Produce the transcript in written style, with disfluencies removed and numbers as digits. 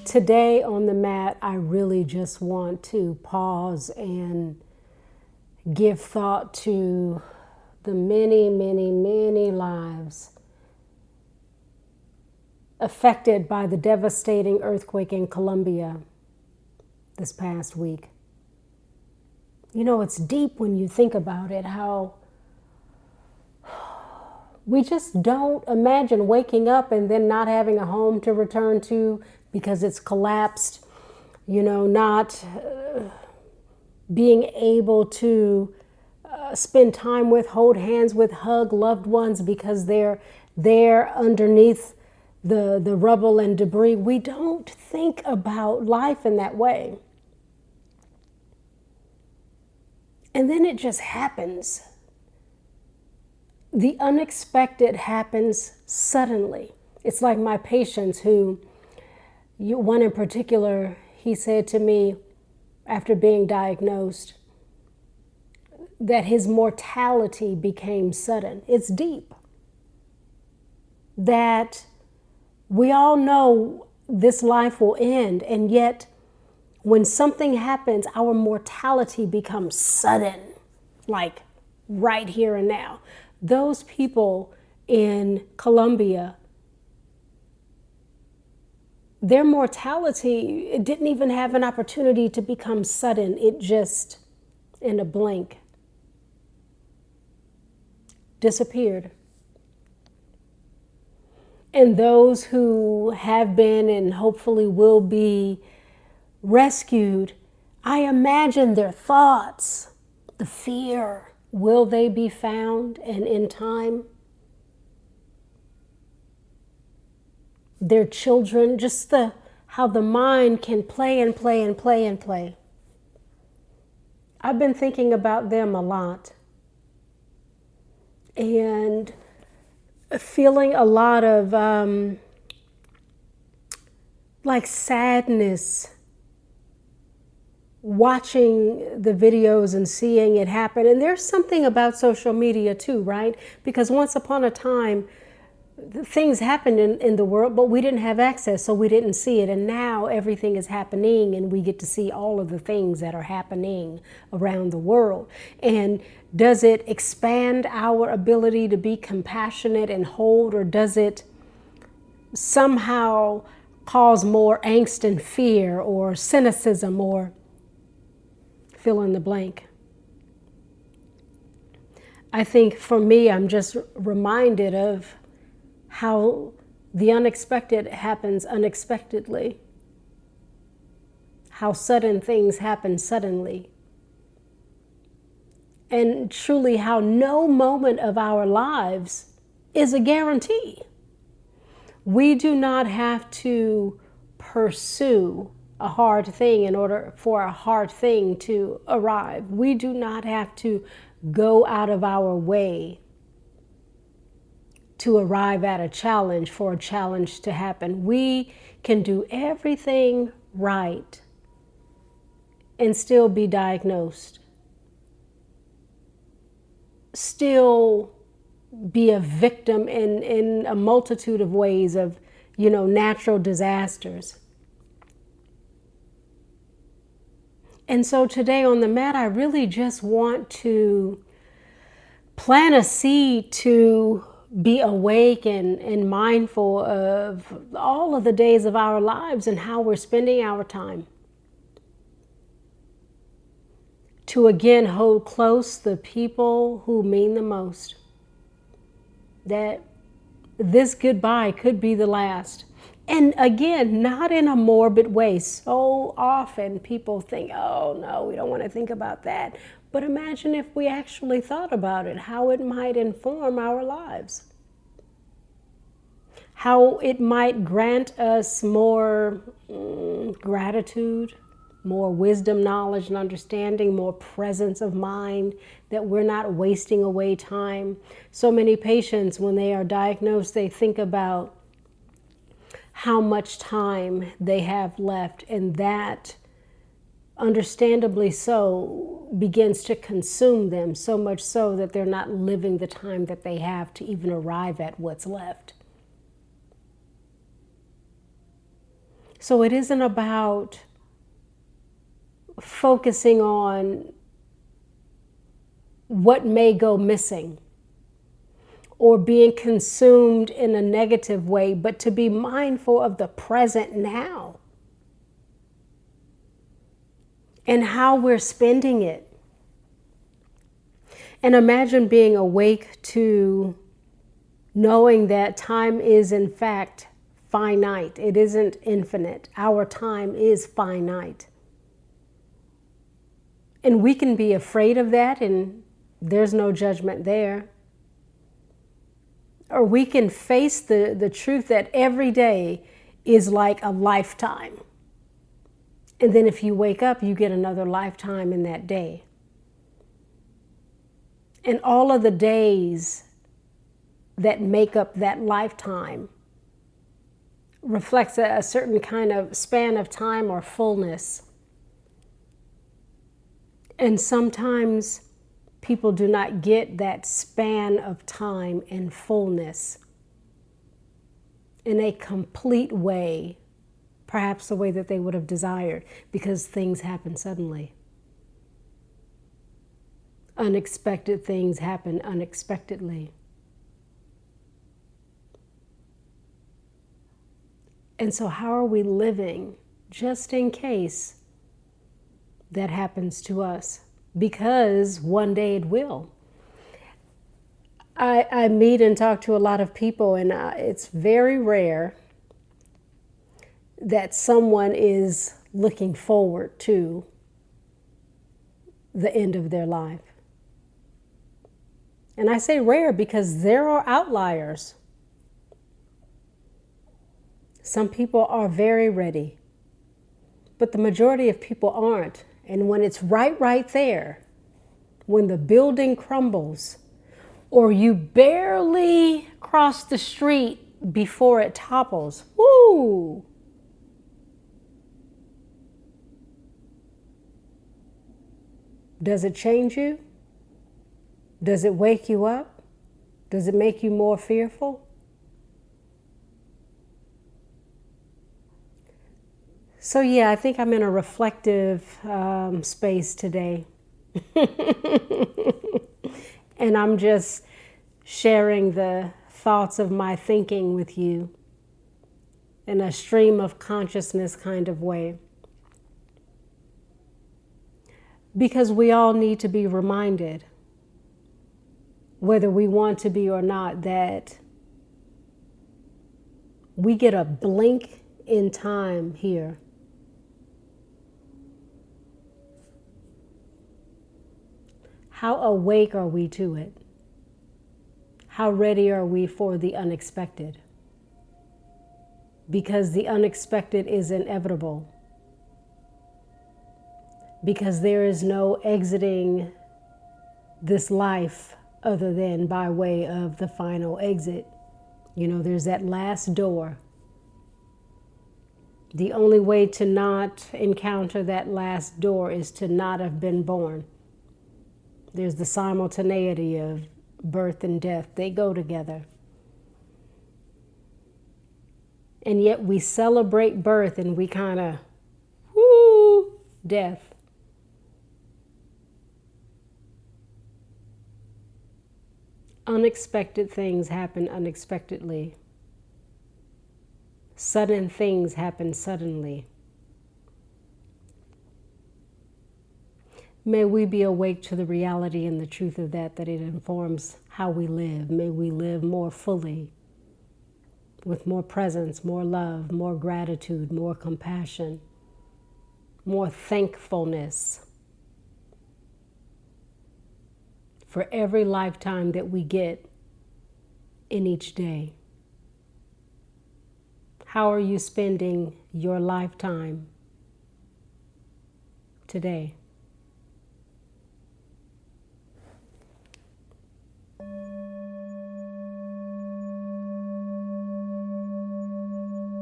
Today on the mat, I really just want to pause and give thought to the many, many, many lives affected by the devastating earthquake in Colombia this past week. You know, it's deep when you think about it, how we just don't imagine waking up and then not having a home to return to because it's collapsed, you know, not being able to spend time with, hold hands with, hug loved ones because they're there underneath the rubble and debris. We don't think about life in that way. And then it just happens. The unexpected happens suddenly. It's like my patients who, one in particular, he said to me after being diagnosed that his mortality became sudden. It's deep. That we all know this life will end, and yet when something happens, our mortality becomes sudden, like right here and now. Those people in Colombia, their mortality, it didn't even have an opportunity to become sudden. It just, in a blink, disappeared. And those who have been and hopefully will be rescued, I imagine their thoughts, the fear. Will they be found and in time? Their children, just how the mind can play and play and play and play. I've been thinking about them a lot and feeling a lot of like sadness, watching the videos and seeing it happen. And there's something about social media too, right? Because once upon a time, things happened in the world, but we didn't have access, so we didn't see it. And now everything is happening and we get to see all of the things that are happening around the world. And does it expand our ability to be compassionate and hold, or does it somehow cause more angst and fear or cynicism or fill in the blank? I think for me, I'm just reminded of how the unexpected happens unexpectedly, how sudden things happen suddenly, and truly how no moment of our lives is a guarantee. We do not have to pursue a hard thing in order for a hard thing to arrive. We do not have to go out of our way to arrive at a challenge for a challenge to happen. We can do everything right and still be diagnosed, still be a victim in a multitude of ways of, you know, natural disasters. And so today on the mat, I really just want to plant a seed to be awake and mindful of all of the days of our lives and how we're spending our time. To again hold close the people who mean the most. That this goodbye could be the last. And again, not in a morbid way. So often people think, oh no, we don't want to think about that. But imagine if we actually thought about it, how it might inform our lives. How it might grant us more gratitude, more wisdom, knowledge, and understanding, more presence of mind, that we're not wasting away time. So many patients, when they are diagnosed, they think about how much time they have left, and that, understandably so, begins to consume them, so much so that they're not living the time that they have to even arrive at what's left. So it isn't about focusing on what may go missing or being consumed in a negative way, but to be mindful of the present now and how we're spending it. And imagine being awake to knowing that time is in fact finite. It isn't infinite. Our time is finite. And we can be afraid of that, and there's no judgment there. Or we can face the truth that every day is like a lifetime. And then if you wake up, you get another lifetime in that day. And all of the days that make up that lifetime reflects a certain kind of span of time or fullness. And sometimes people do not get that span of time and fullness in a complete way, perhaps the way that they would have desired, because things happen suddenly. Unexpected things happen unexpectedly. And so how are we living just in case that happens to us? Because one day it will. I meet and talk to a lot of people, and it's very rare that someone is looking forward to the end of their life. And I say rare because there are outliers. Some people are very ready, but the majority of people aren't. And when it's right there, when the building crumbles, or you barely cross the street before it topples, woo! Does it change you? Does it wake you up? Does it make you more fearful? So yeah, I think I'm in a reflective space today. And I'm just sharing the thoughts of my thinking with you in a stream of consciousness kind of way. Because we all need to be reminded, whether we want to be or not, that we get a blink in time here. How awake are we to it? How ready are we for the unexpected? Because the unexpected is inevitable. Because there is no exiting this life other than by way of the final exit. You know, there's that last door. The only way to not encounter that last door is to not have been born. There's the simultaneity of birth and death. They go together. And yet we celebrate birth and we kind of, whoo, death. Unexpected things happen unexpectedly. Sudden things happen suddenly. May we be awake to the reality and the truth of that it informs how we live. May we live more fully, with more presence, more love, more gratitude, more compassion, more thankfulness for every lifetime that we get in each day. How are you spending your lifetime today?